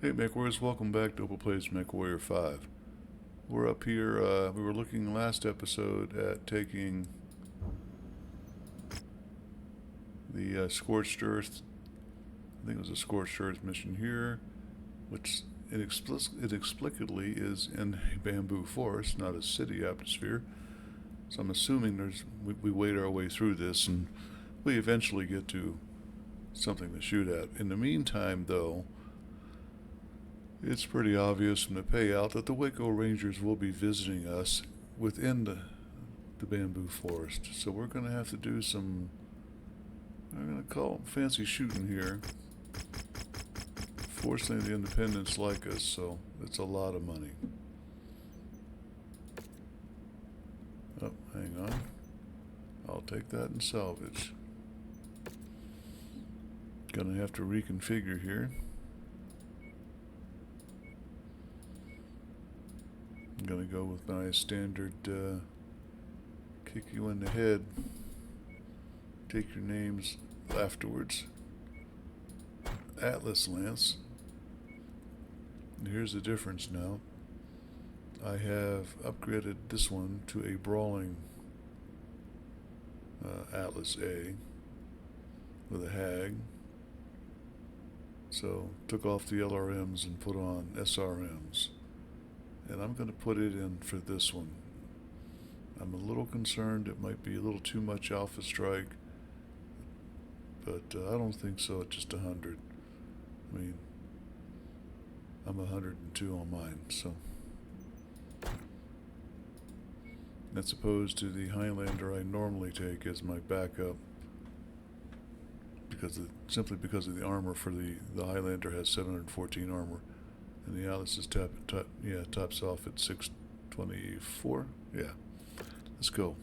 Hey Mechwarriors, welcome back to Open Plays MechWarrior 5. We're up here, we were looking last episode at taking the Scorched Earth, I think it was a Scorched Earth mission here, which inexplicably is in a bamboo forest, not a city atmosphere. So I'm assuming we wade our way through this and we eventually get to something to shoot at. In the meantime, though, it's pretty obvious from the payout that the Waco Rangers will be visiting us within the bamboo forest. So we're going to have to do some, I'm going to call it fancy shooting here. Fortunately, the independents like us, so it's a lot of money. Oh, hang on. I'll take that and salvage. Gonna have to reconfigure here. I'm gonna go with my standard kick you in the head, take your names afterwards. Atlas Lance. And here's the difference now. I have upgraded this one to a brawling Atlas A with a hag. So took off the LRMs and put on SRMs. And I'm going to put it in for this one. I'm a little concerned it might be a little too much Alpha Strike, but I don't think so at just 100. I mean, I'm 102 on mine, so. As opposed to the Highlander I normally take as my backup, simply because of the armor for the Highlander has 714 armor. And the Atlas is tops off at 624. Yeah. Let's go.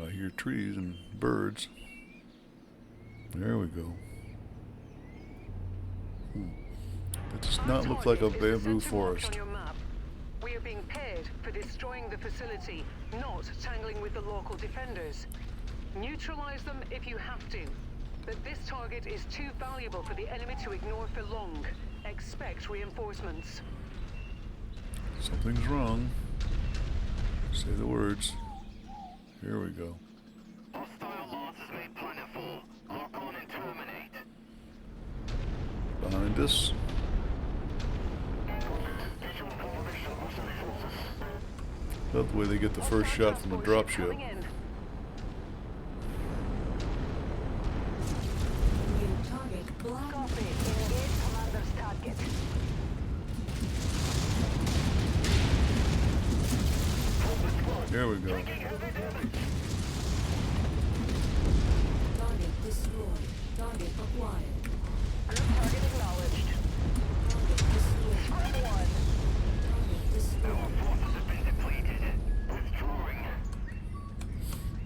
I hear trees and birds. There we go. It does not look like a bamboo forest. We are being paid for destroying the facility, not tangling with the local defenders. Neutralize them if you have to, but this target is too valuable for the enemy to ignore for long. Expect reinforcements. Something's wrong. Say the words. Here we go. Hostile loss is made plentiful. Lock on and terminate. Behind us. That's the way they get the first shot from the dropship. There we go. Target destroyed. Target acquired. Target acknowledged. Target destroyed. Spread one. Target destroyed. Forces have been depleted. Withdrawing.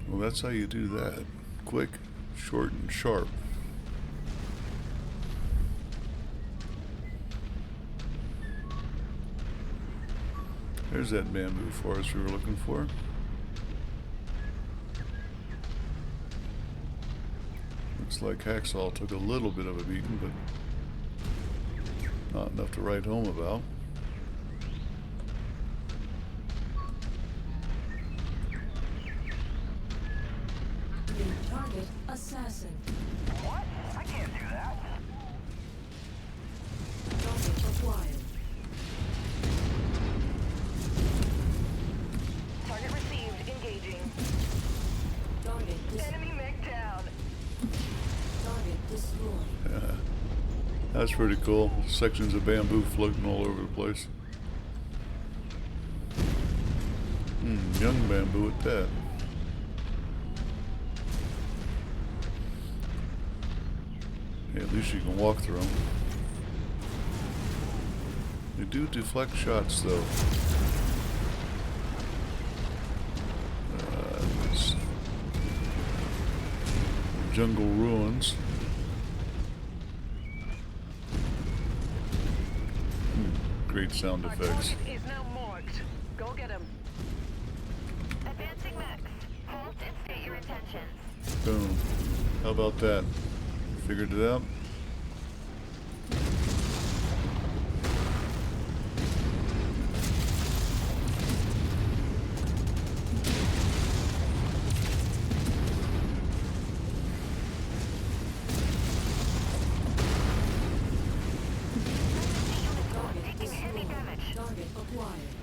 Well, that's how you do that. Quick, short, and sharp. There's that bamboo forest we were looking for. Looks like Hacksaw took a little bit of a beating, but not enough to write home about. New target assassin. What? I can't do that. Target acquired. Target received. Engaging. Target destroyed. Enemy mech down. Target destroyed. That's pretty cool. Sections of bamboo floating all over the place. Young bamboo at that. Hey, at least you can walk through them. They do deflect shots, though. These jungle ruins. Great sound effects. Target is now marked. Go get him. intentions. Boom. How about that? Figured it out? Target destroyed. Target acquired.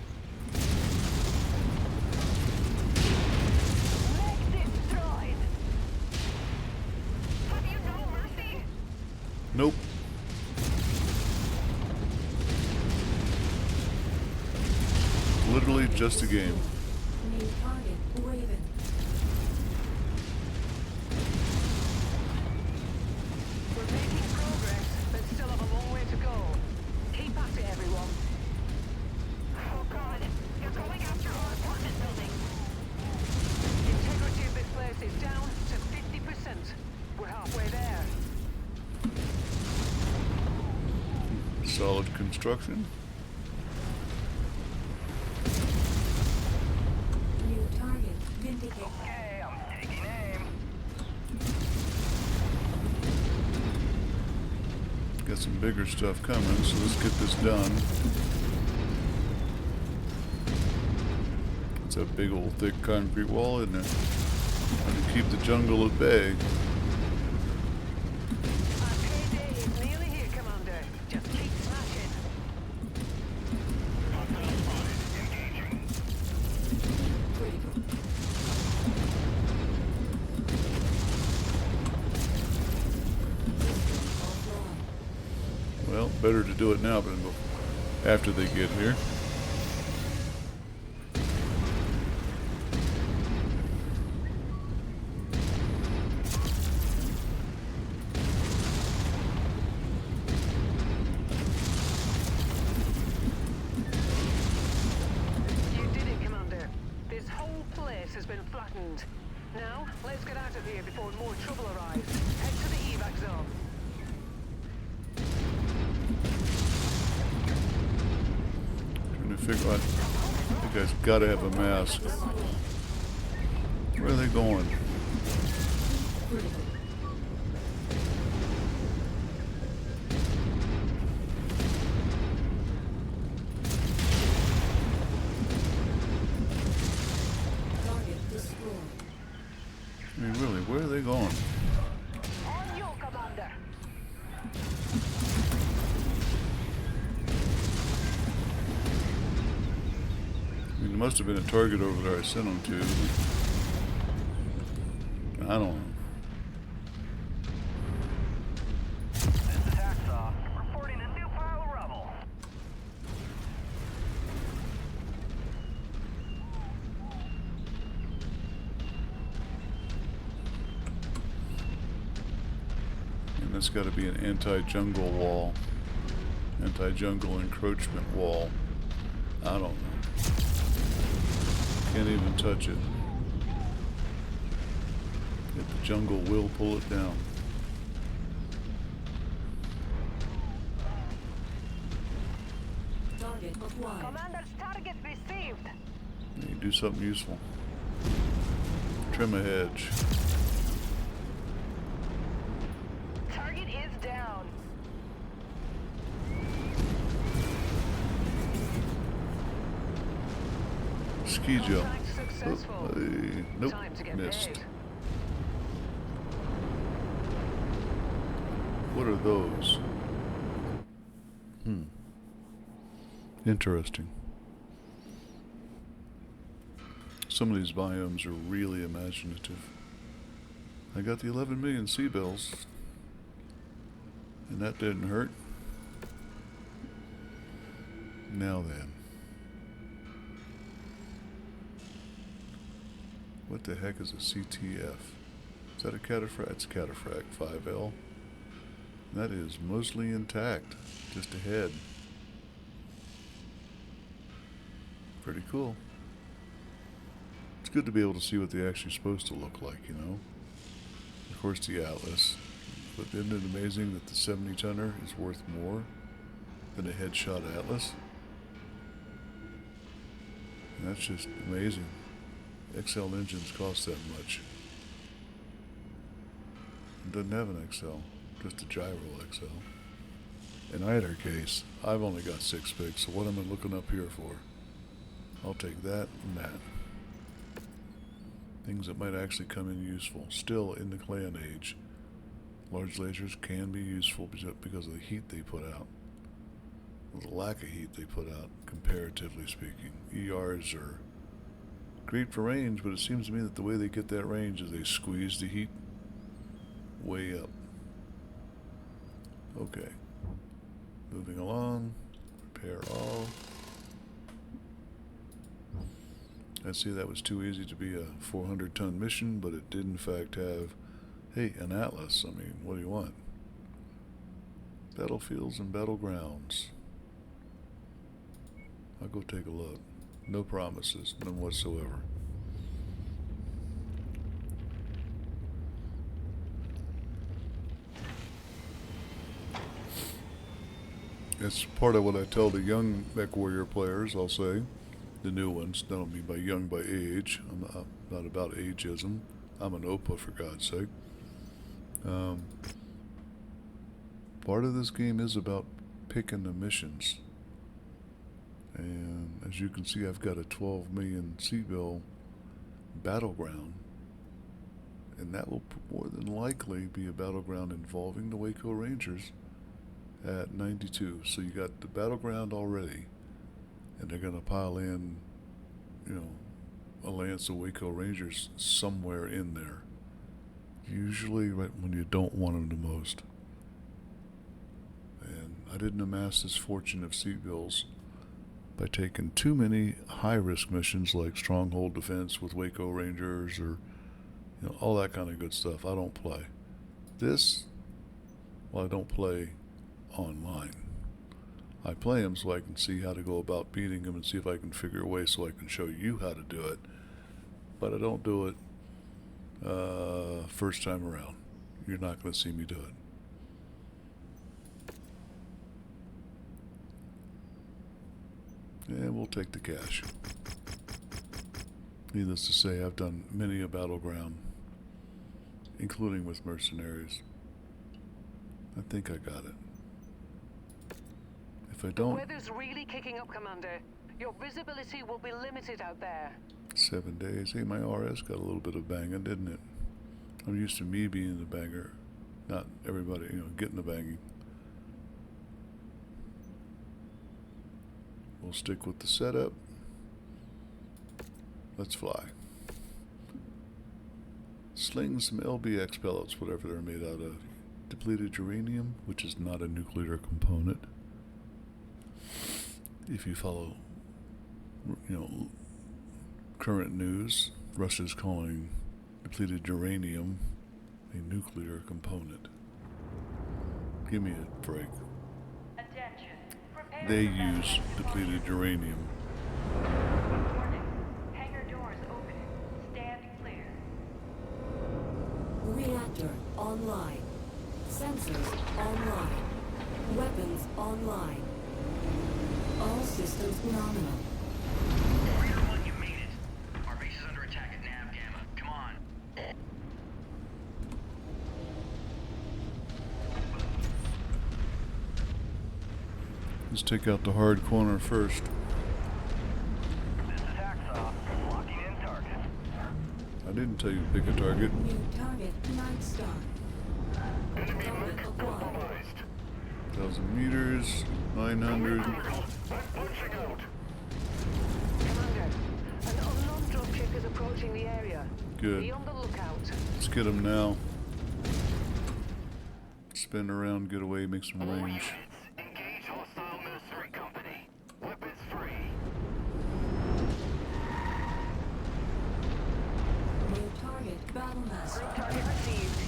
Mech destroyed. Have you no mercy? Nope. Literally just a game. New target Raven. We're making progress, but still have a long way to go. Keep at it, everyone. Oh God, you're going after our apartment building. The integrity of this place is down to 50%. We're halfway there. Solid construction. New target Vindicator. Okay, I'm taking aim. Got some bigger stuff coming, so let's get this done. It's a big old thick concrete wall, isn't it? Trying to keep the jungle at bay. Our payday is nearly here, Commander. Just keep smashing. Critical. Offline. Well, better to do it now than after they get here. You did it, Commander. This whole place has been flattened. Now, let's get out of here before more trouble arrives. Head to the evac zone. Trying to figure out. That guy's got to have a mask. Where are they going? Critical. Target destroyed. I mean, really, where are they going? On you, Commander. I mean, there must have been a target over there I sent them to. I don't know. This is Hacksaw, reporting a new pile of rubble. And that's got to be an anti-jungle wall. Anti-jungle encroachment wall. I don't know. Can't even touch it. Yet the jungle will pull it down. Target acquired. Commander's target received. You can do something useful. Trim a hedge. Target is down. Ski jump. Contract successful. Oh, hey, nope, Time to get missed. paid. What are those? Interesting. Some of these biomes are really imaginative. I got the 11 million seabells, and that didn't hurt. Now then. What the heck is a CTF? Is that a cataphract? It's a cataphract 5L. That is mostly intact, just ahead. Pretty cool. It's good to be able to see what they're actually supposed to look like, you know. Of course, the Atlas. But isn't it amazing that the 70-tonner is worth more than a headshot Atlas? And that's just amazing. XL engines cost that much. Doesn't have an XL, just a gyro XL. In either case, I've only got 6 picks, so what am I looking up here for? I'll take that and that. Things that might actually come in useful. Still in the clan age, large lasers can be useful because of the heat they put out. The lack of heat they put out, comparatively speaking. ERs are great for range, but it seems to me that the way they get that range is they squeeze the heat way up. Okay. Moving along. Repair all. I see that was too easy to be a 400-ton mission, but it did in fact have, hey, an atlas. I mean, what do you want? Battlefields and battlegrounds. I'll go take a look. No promises, none whatsoever. It's part of what I tell the young MechWarrior players, I'll say. The new ones. I don't mean by young by age. I'm not about ageism. I'm an OPA, for God's sake. Part of this game is about picking the missions. And as you can see, I've got a 12 million C-bill battleground. And that will more than likely be a battleground involving the Waco Rangers at 92. So you got the battleground already. And they're going to pile in, you know, a lance of Waco Rangers somewhere in there. Usually right when you don't want them the most. And I didn't amass this fortune of C-bills by taking too many high-risk missions like Stronghold Defense with Waco Rangers or, you know, all that kind of good stuff. I don't play. This, well, I don't play online. I play them so I can see how to go about beating them and see if I can figure a way so I can show you how to do it. But I don't do it first time around. You're not going to see me do it. And we'll take the cash. Needless to say, I've done many a battleground, including with mercenaries. I think I got it. If I don't... The weather's really kicking up, Commander. Your visibility will be limited out there. 7 days. Hey, my RS got a little bit of banging, didn't it? I'm used to me being the banger, not everybody, you know, getting the banging. We'll stick with the setup. Let's fly. Sling some LBX pellets, whatever they're made out of. Depleted uranium, which is not a nuclear component. If you follow, you know, current news, Russia's calling depleted uranium a nuclear component. Give me a break. They use depleted uranium. Warning. Hangar doors open. Stand clear. Reactor online. Sensors online. Weapons online. All systems nominal. Reader 1, you made it. Our base is under attack at Nav Gamma. Come on. Let's take out the hard corner first. This is Hacksaw. Locking in target. I didn't tell you to pick a target. New target, Night Star. Target acquired. 1,000 meters, 900. Commander, an unknown dropship is approaching the area. Good. Be on the lookout. Let's get them now. Spin around, get away, make some range. Units, engage hostile mercenary company. Weapons free. New target, Battlemaster. Target received.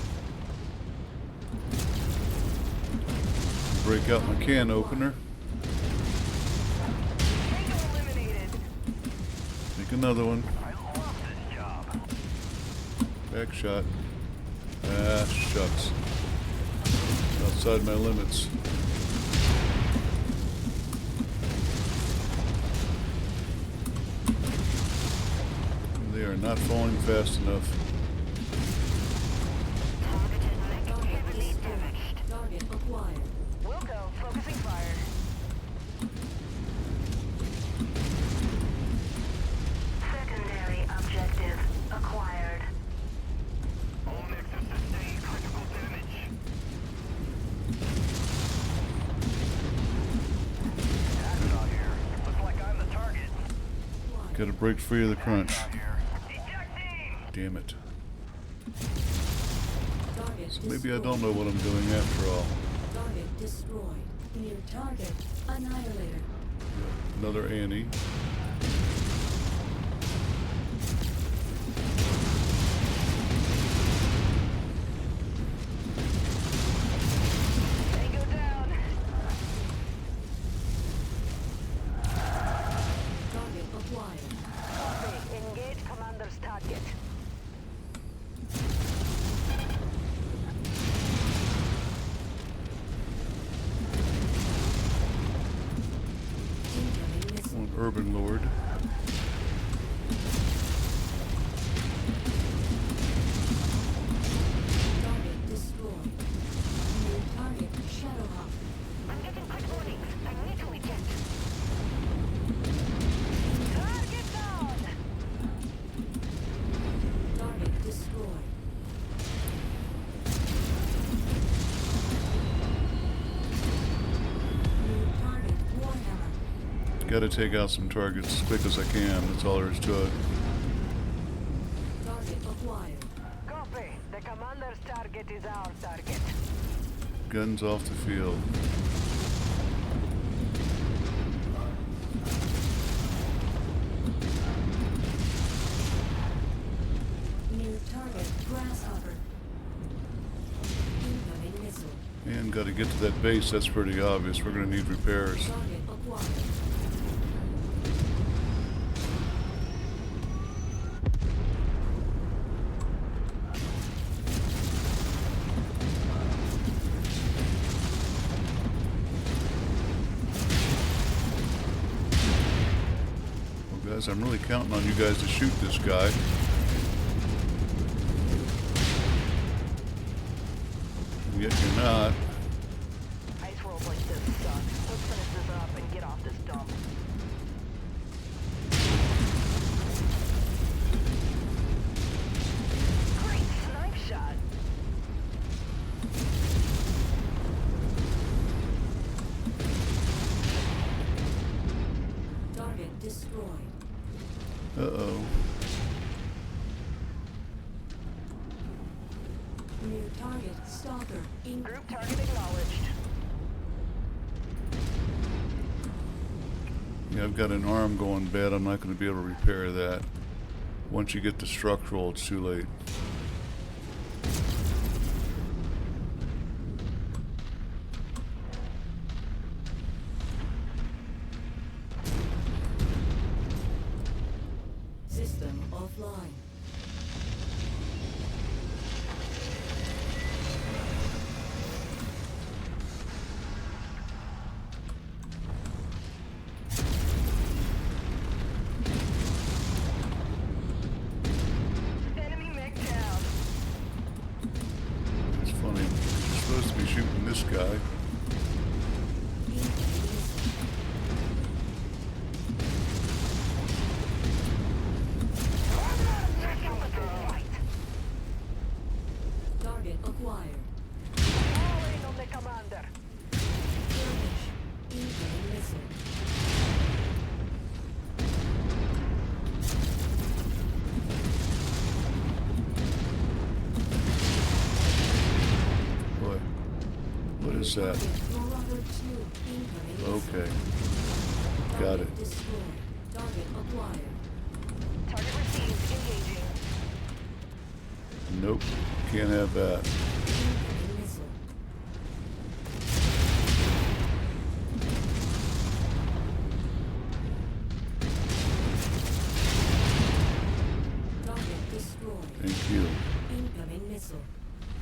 Break out my can opener. Tango eliminated. Make another one. I love this job. Back shot. Ah, shucks. Outside my limits. They are not falling fast enough. Target Gotta break free of the crunch. Ejecting! Damn it. Target So maybe I destroyed. don't know what I'm doing after all. Target destroyed. New target annihilator. Another Annie. Tango down. Target acquired. Copy. Engage commander's target. Incoming missile. One Urban Lord. Target destroyed. New target Shadowhawk. I'm getting quick warnings. I need to eject. Target down. Target destroyed. New target Warhammer. Gotta take out some targets as quick as I can. That's all there is to it. Target acquired. Copy. The commander's target is our target. Guns off the field. New target Grasshopper. Incoming missile. And gotta get to that base. That's pretty obvious. We're gonna need repairs. Target acquired. Well, guys, I'm really counting on you guys to shoot this guy. And yet you're not. Ice rolls like this suck. Let's finish this up and get off this dump. Great snipe shot. Target destroyed. Uh-oh. New target Stalker. Group target acknowledged. Yeah, I've got an arm going bad. I'm not going to be able to repair that. Once you get to structural, it's too late. System offline. Enemy mech down. It's funny. You're supposed to be shooting this guy. Incoming missile. Target acquired. Falling on the commander. Skirmish. Incoming missile. Boy, what is that? Target Marauder 2. Incoming missile. Okay, got it. Target destroyed. Target acquired. Target received. Engaging. Nope, can't have that. Incoming missile. Target destroyed. Thank you. Incoming missile.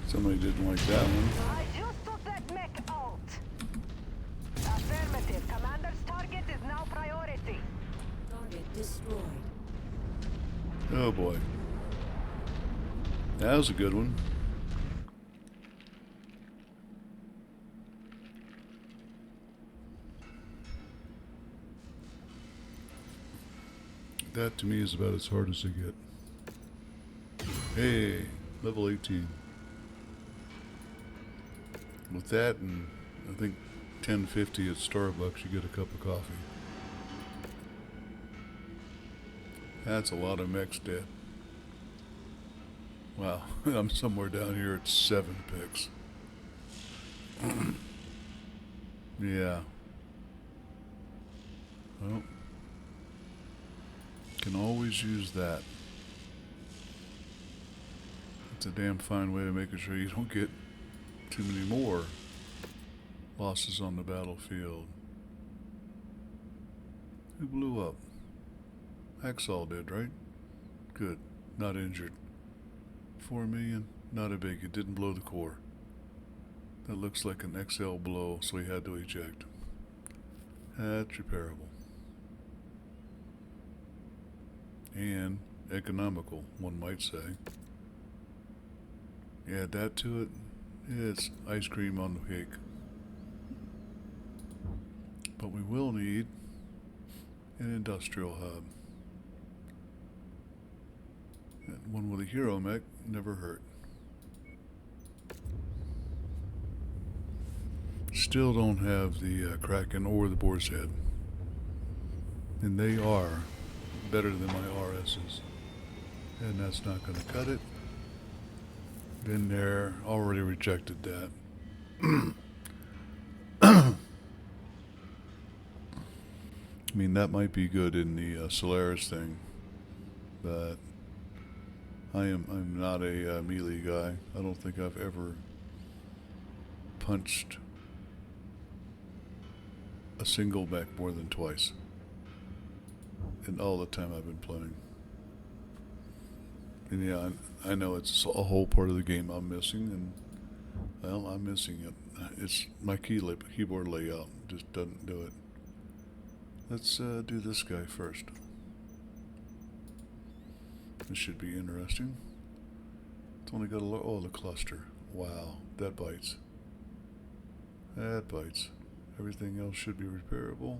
Somebody didn't like that one. I just took that mech out. Affirmative. Commander's target is now priority. Target destroyed. Oh boy. That was a good one. That to me is about as hard as they get. Hey, level 18. With that and I think $10.50 at Starbucks, you get a cup of coffee. That's a lot of mechs dead. Wow, I'm somewhere down here at 7 picks. Yeah. Well, can always use that. It's a damn fine way of making sure you don't get too many more losses on the battlefield. Who blew up? Hacksaw did, right? Good. Not injured. 4 million? Not a big. It didn't blow the core. That looks like an XL blow, so he had to eject. That's repairable. And economical, one might say. Add that to it, it's ice cream on the cake. But we will need an industrial hub. And one with a hero mech never hurt. Still don't have the Kraken or the Boar's Head. And they are better than my RSs. And that's not going to cut it. Been there, already rejected that. I mean, that might be good in the Solaris thing, but I'm not a melee guy. I don't think I've ever punched a single mech more than twice in all the time I've been playing. And yeah, I know it's a whole part of the game I'm missing, and well, I'm missing it. It's my keyboard layout just doesn't do it. Let's do this guy first. This should be interesting. It's only got the cluster. Wow, that bites. That bites. Everything else should be repairable.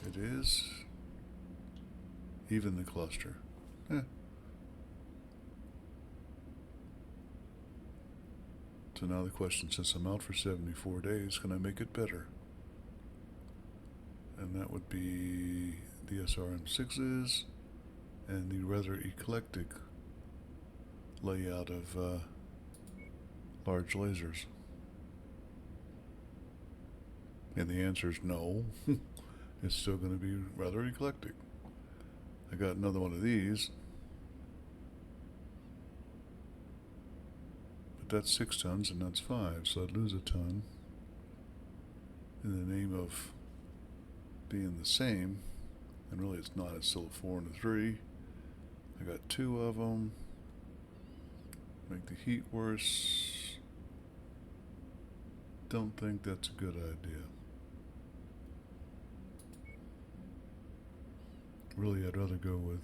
It is. Even the cluster. So now the question, since I'm out for 74 days, can I make it better? And that would be the SRM6s and the rather eclectic layout of large lasers. And the answer is no. It's still going to be rather eclectic. I got another one of these. But that's 6 tons and that's 5, so I'd lose a ton in the name of being the same. And really it's not, it's still a 4 and a 3. I got 2 of them. Make the heat worse. Don't think that's a good idea. Really, I'd rather go with...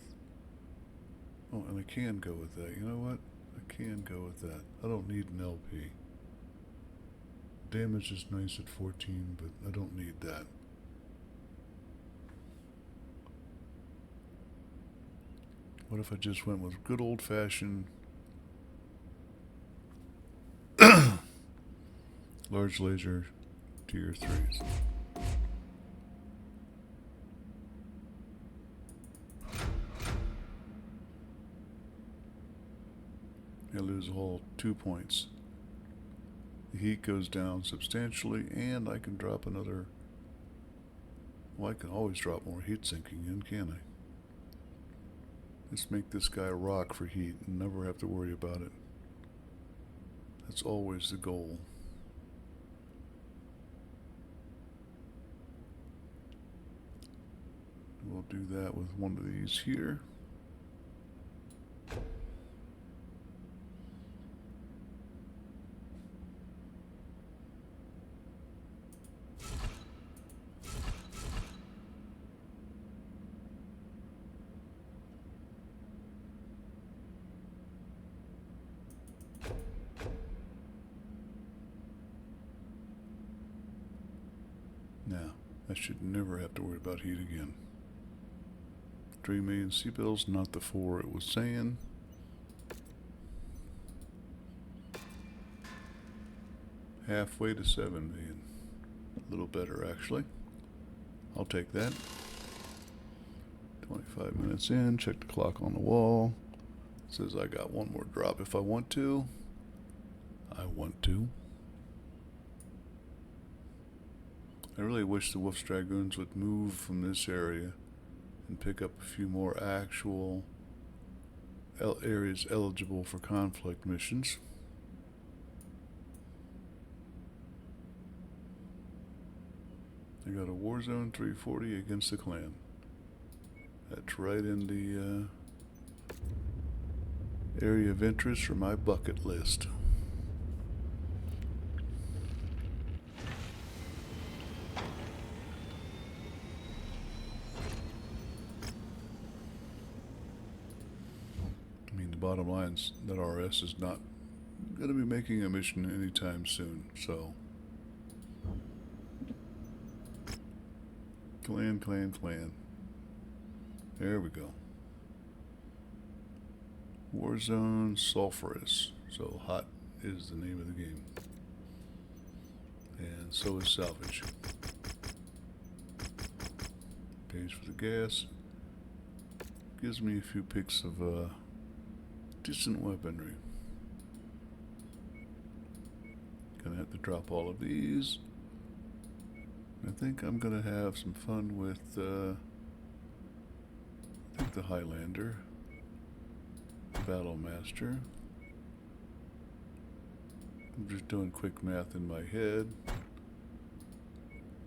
Oh, and I can go with that. You know what? I can go with that. I don't need an LP. Damage is nice at 14, but I don't need that. What if I just went with good old-fashioned large laser tier 3s? I lose a whole 2 points. The heat goes down substantially, and I can drop another... Well, I can always drop more heat sinking in, can't I? Let's make this guy rock for heat and never have to worry about it. That's always the goal. We'll do that with one of these here. Now, I should never have to worry about heat again. 3 million C-bills, not the 4 it was saying. Halfway to 7 million. A little better, actually. I'll take that. 25 minutes in, check the clock on the wall. Says I got one more drop if I want to. I want to. I really wish the Wolf's Dragoons would move from this area and pick up a few more actual areas eligible for conflict missions. I got a Warzone 340 against the clan. That's right in the area of interest for my bucket list. I mean, the bottom line is that RS is not going to be making a mission anytime soon, so... Clan. There we go. Warzone Sulphurous. So hot is the name of the game. And so is salvage. Pays for the gas. Gives me a few picks of decent weaponry. Gonna have to drop all of these. I think I'm gonna have some fun with I think the Highlander, Battlemaster. I'm just doing quick math in my head.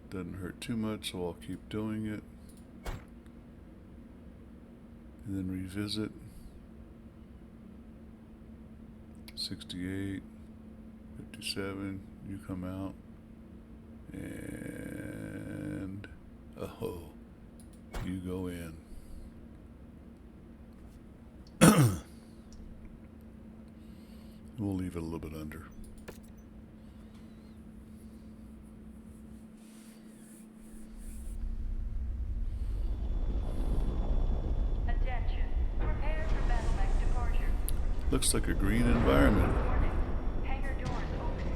Doesn't hurt too much, so I'll keep doing it. And then revisit. 68, 57, you come out. And oh, you go in. We'll leave it a little bit under. Attention. Prepare for battlemech departure. Looks like a green environment. Warning. Hangar doors open.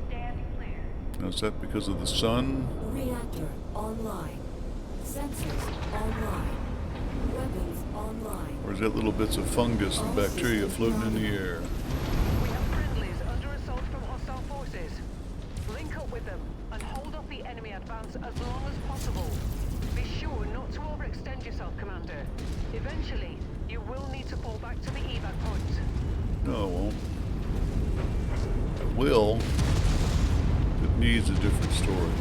Stand clear. Now, is that because of the sun? Reactor online. Sensors online. Weapons online. Or is that little bits of fungus and bacteria floating in the air? We have friendlies under assault from hostile forces. Link up with them and hold off the enemy advance as long as possible. Be sure not to overextend yourself, Commander. Eventually, you will need to fall back to the evac point. No, I won't. I will. It needs a different story.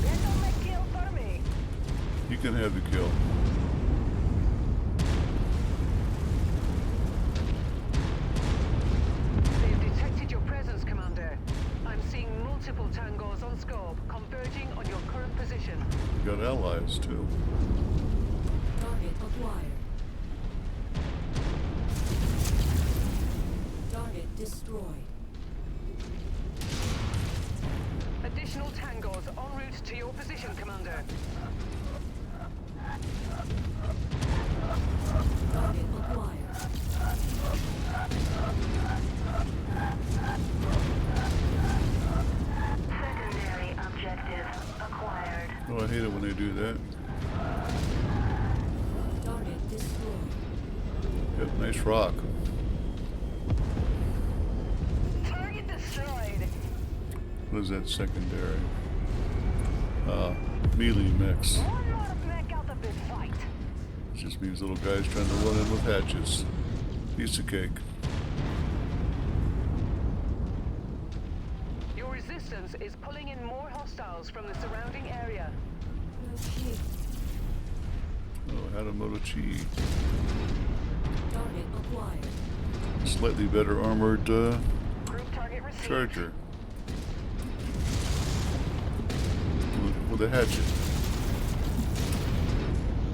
That don't make kill for me. You can have the kill. They've detected your presence, Commander. I'm seeing multiple tangos on scope converging on your current position. You got allies too. Target acquired. Target destroyed. Additional tangos en route to your position, Commander. Target acquired. Secondary objective acquired. Oh, I hate it when they do that. Target destroyed. Yep, nice rock. Target destroyed. What is that secondary? Melee mechs. One more mech out of this fight. It just means little guys trying to run in with hatches. Piece of cake. Your resistance is pulling in more hostiles from the surrounding area. No shield. Oh, Hadamoto Chi. Target acquired. Slightly better armored Group target received. charger. With a hatchet.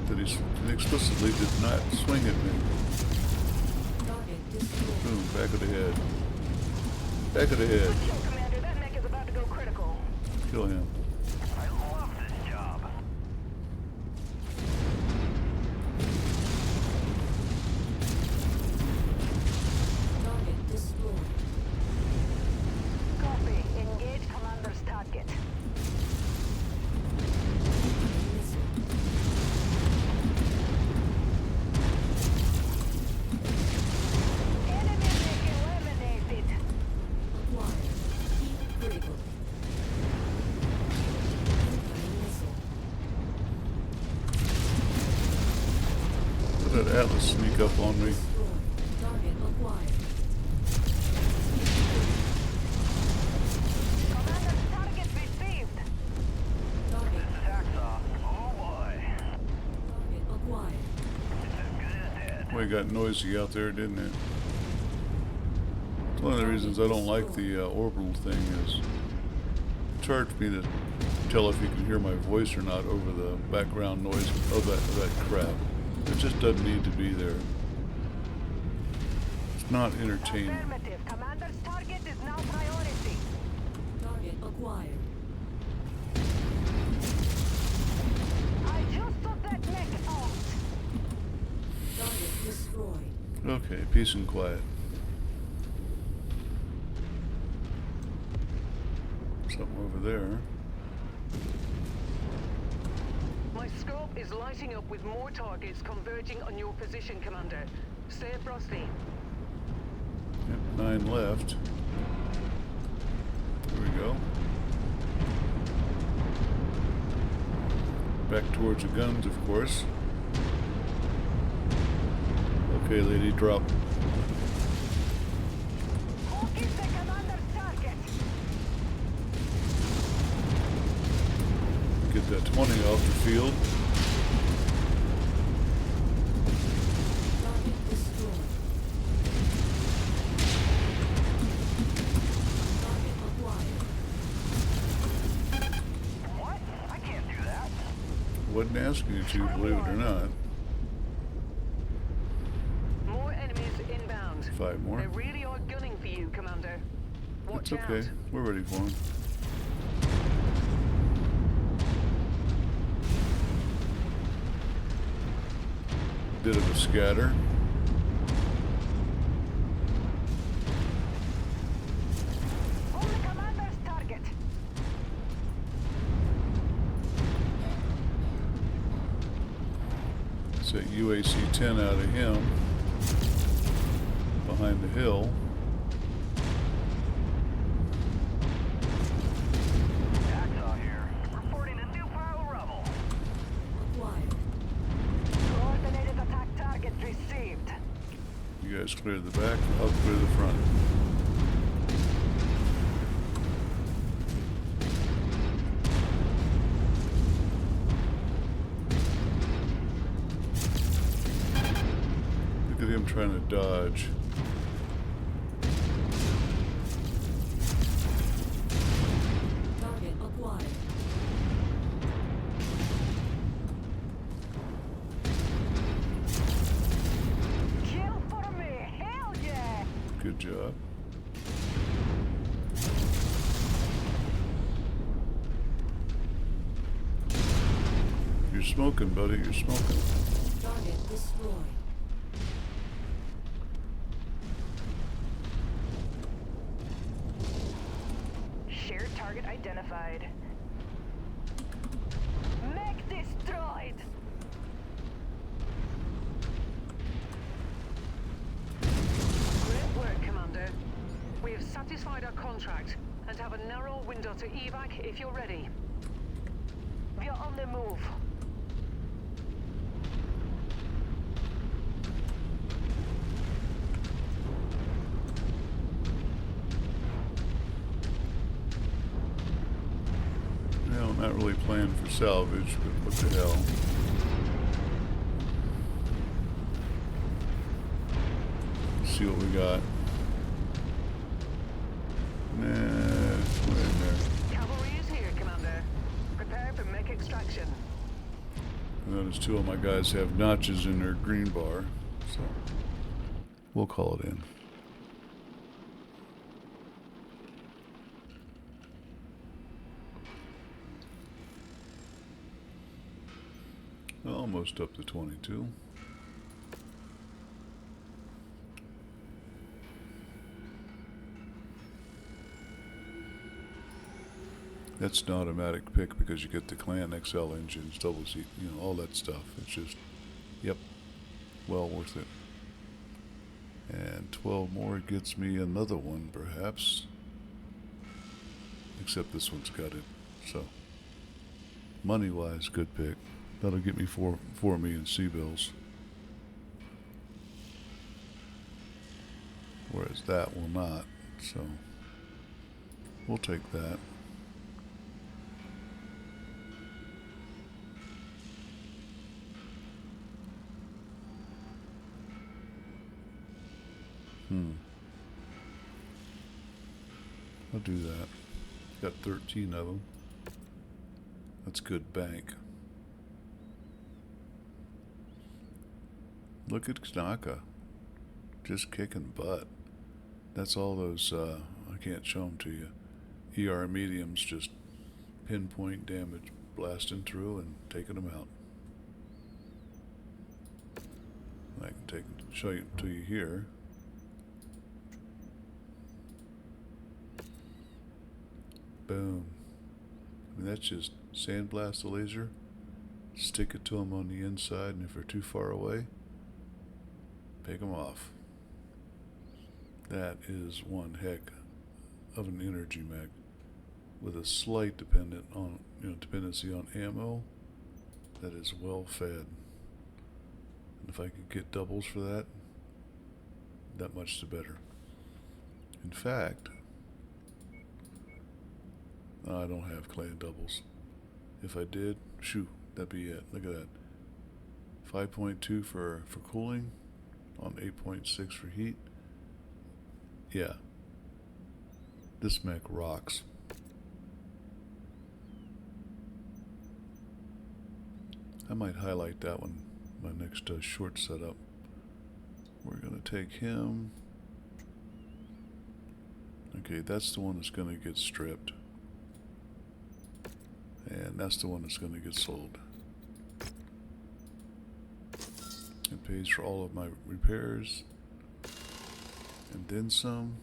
That he explicitly did not swing at me. Target destroyed. Boom, back of the head. Back of the head. Good kill, Commander. That mech is about to go critical. Kill him. I love this job. Target destroyed. Copy. Engage command Atlas sneak up on me. Destroyed. Target acquired. Commander, target received. Target. Hacksaw. Oh boy. Target acquired. It's as good as dead. Boy, it got noisy out there, didn't it? It's one of the reasons I don't like the orbital thing is it's hard for me to tell if you can hear my voice or not over the background noise of that crap. It just doesn't need to be there. It's not entertaining. Affirmative. Commander's target is now priority. Target acquired. I just took that mech out. Target destroyed. Okay, peace and quiet. Something over there. My scope is lighting up with more targets converging on your position, Commander. Stay frosty. Yep, 9 left. There we go. Back towards the guns, of course. Okay, lady, drop. Who is the commander's target? Get that 20 off the field. Target destroyed. Target acquired. What? I can't do that. Wasn't asking you to, believe it or not. More enemies inbound. 5 more. They really are gunning for you, Commander. Watch It's okay. out. We're ready for him. Bit of a scatter. Who's the commander's target? It's that UAC-10 out of him. Behind the hill. Hacksaw here. Reporting a new pile of rubble. Acquired. Coordinated attack target received. You guys clear the back, I'll clear the front. Look at him trying to dodge. Target acquired. Kill for me. Hell yeah. Good job. You're smoking, buddy, you're smoking. Target destroyed. Shared target identified. Mech destroyed. Great work, Commander. We have satisfied our contract and have a narrow window to evac if you're ready. We are on the move. Well, I'm not really playing for salvage, but what the hell. See what we got. Nah, we're in there. Cavalry is here, Commander. Prepare for mech extraction. I notice 2 of my guys have notches in their green bar, so we'll call it in. Almost up to 22. That's an automatic pick because you get the Clan XL engines, double seat, you know, all that stuff. It's just, yep, well worth it. And 12 more gets me another one, perhaps. Except this one's got it, so money-wise, good pick. That'll get me four me in C bills. whereas that will not. So we'll take that. I'll do that. Got 13 of them. That's good bank. Look at Knaka. Just kicking butt. That's all those, I can't show them to you. ER mediums just pinpoint damage, blasting through and taking them out. I can show it to you here. Boom. I mean, that's just sandblast the laser, stick it to them on the inside, and if they're too far away, pick them off. That is one heck of an energy mech with a slight dependency on ammo that is well fed. And if I could get doubles for that, that much the better. In fact, I don't have clan doubles. If I did, shoot, that'd be it. Look at that. 5.2 for cooling on 8.6 for heat. Yeah. This mech rocks. I might highlight that one my next short setup. We're going to take him. Okay, that's the one that's going to get stripped. And that's the one that's going to get sold. It pays for all of my repairs. And then some.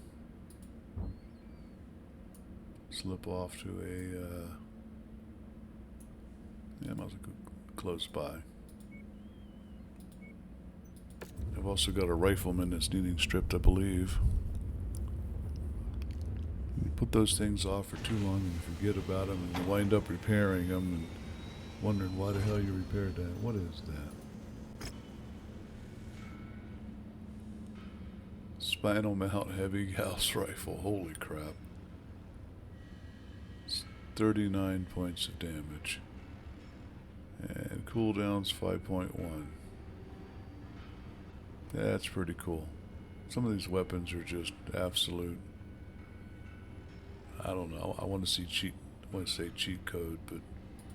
Slip off to a, yeah, I might as well go close by. I've also got a rifleman that's needing stripped, I believe. You put those things off for too long and you forget about them and you wind up repairing them and wondering why the hell you repaired that. What is that? Spinal mount heavy Gauss rifle. Holy crap. It's 39 points of damage. And cooldown's 5.1. That's pretty cool. Some of these weapons are just absolute. I don't know. I want to say cheat code, but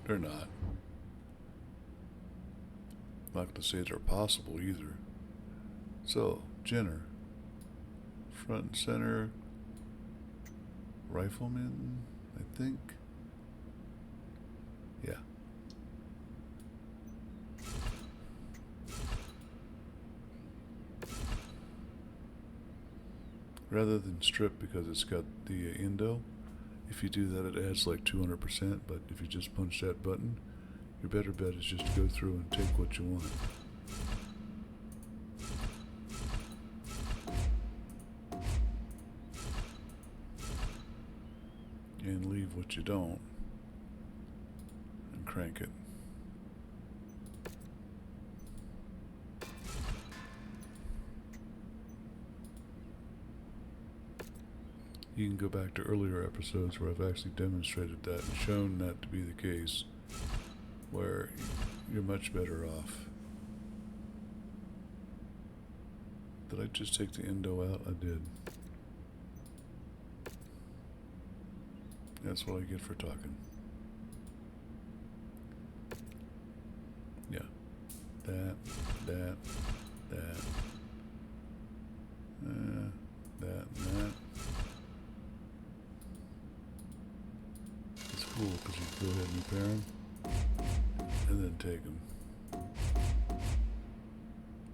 they're not. I'm not going to say they're possible either. So, Jenner. Front and center. Rifleman, I think. Yeah. Rather than strip because it's got the endo, if you do that it adds like 200%, but if you just punch that button, your better bet is just to go through and take what you want. And leave what you don't, and crank it. You can go back to earlier episodes where I've actually demonstrated that and shown that to be the case, where you're much better off. Did I just take the endo out? I did. That's what I get for talking. Yeah. That. That, and that. It's cool because you can go ahead and repair them and then take them.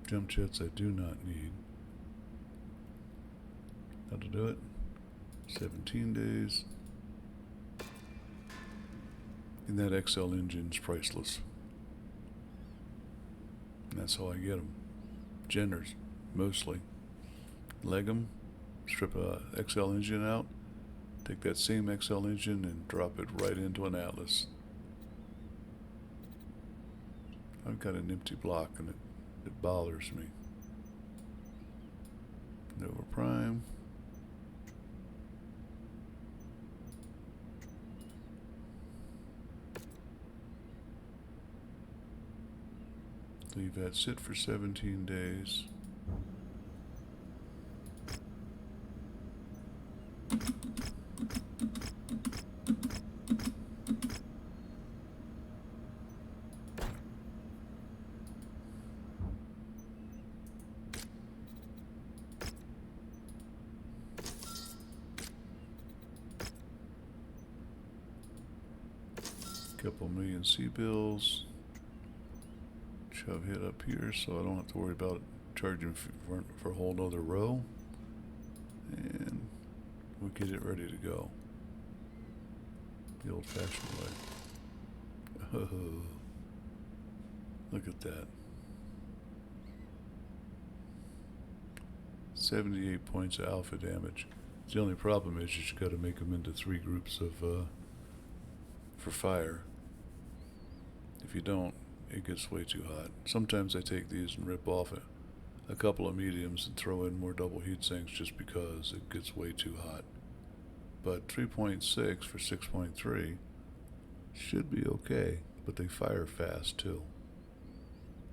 Jump jets I do not need. How to do it? 17 days. And that XL engine's priceless. And that's how I get them. Genders, mostly. Leg them, strip a XL engine out, take that same XL engine and drop it right into an Atlas. I've got an empty block and it bothers me. Nova Prime. Leave that sit for 17 days. Couple million C-bills. Shove it up here so I don't have to worry about charging for a whole nother row. And we'll get it ready to go. The old-fashioned way. Oh, look at that. 78 points of alpha damage. The only problem is you got to make them into 3 groups of for fire. If you don't, it gets way too hot. Sometimes I take these and rip off a couple of mediums and throw in more double heat sinks just because it gets way too hot. But 3.6 for 6.3 should be okay, but they fire fast too.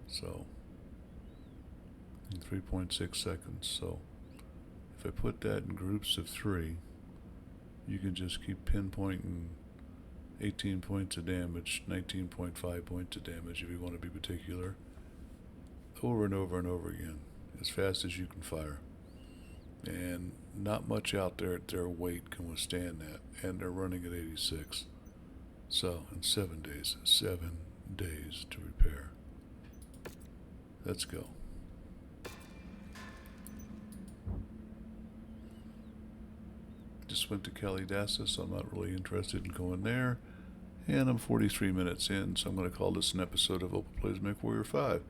So, in 3.6 seconds. So, if I put that in groups of 3, you can just keep pinpointing 18 points of damage, 19.5 points of damage if you want to be particular, over and over and over again, as fast as you can fire. And not much out there at their weight can withstand that, and they're running at 86. So, in 7 days to repair. Let's go. Just went to Calidasa, so I'm not really interested in going there. And I'm 43 minutes in, so I'm going to call this an episode of Opal Plays MechWarrior 5.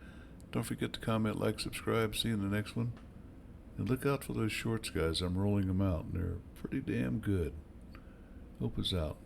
Don't forget to comment, like, subscribe. See you in the next one. And look out for those shorts, guys. I'm rolling them out, and they're pretty damn good. Hope is out.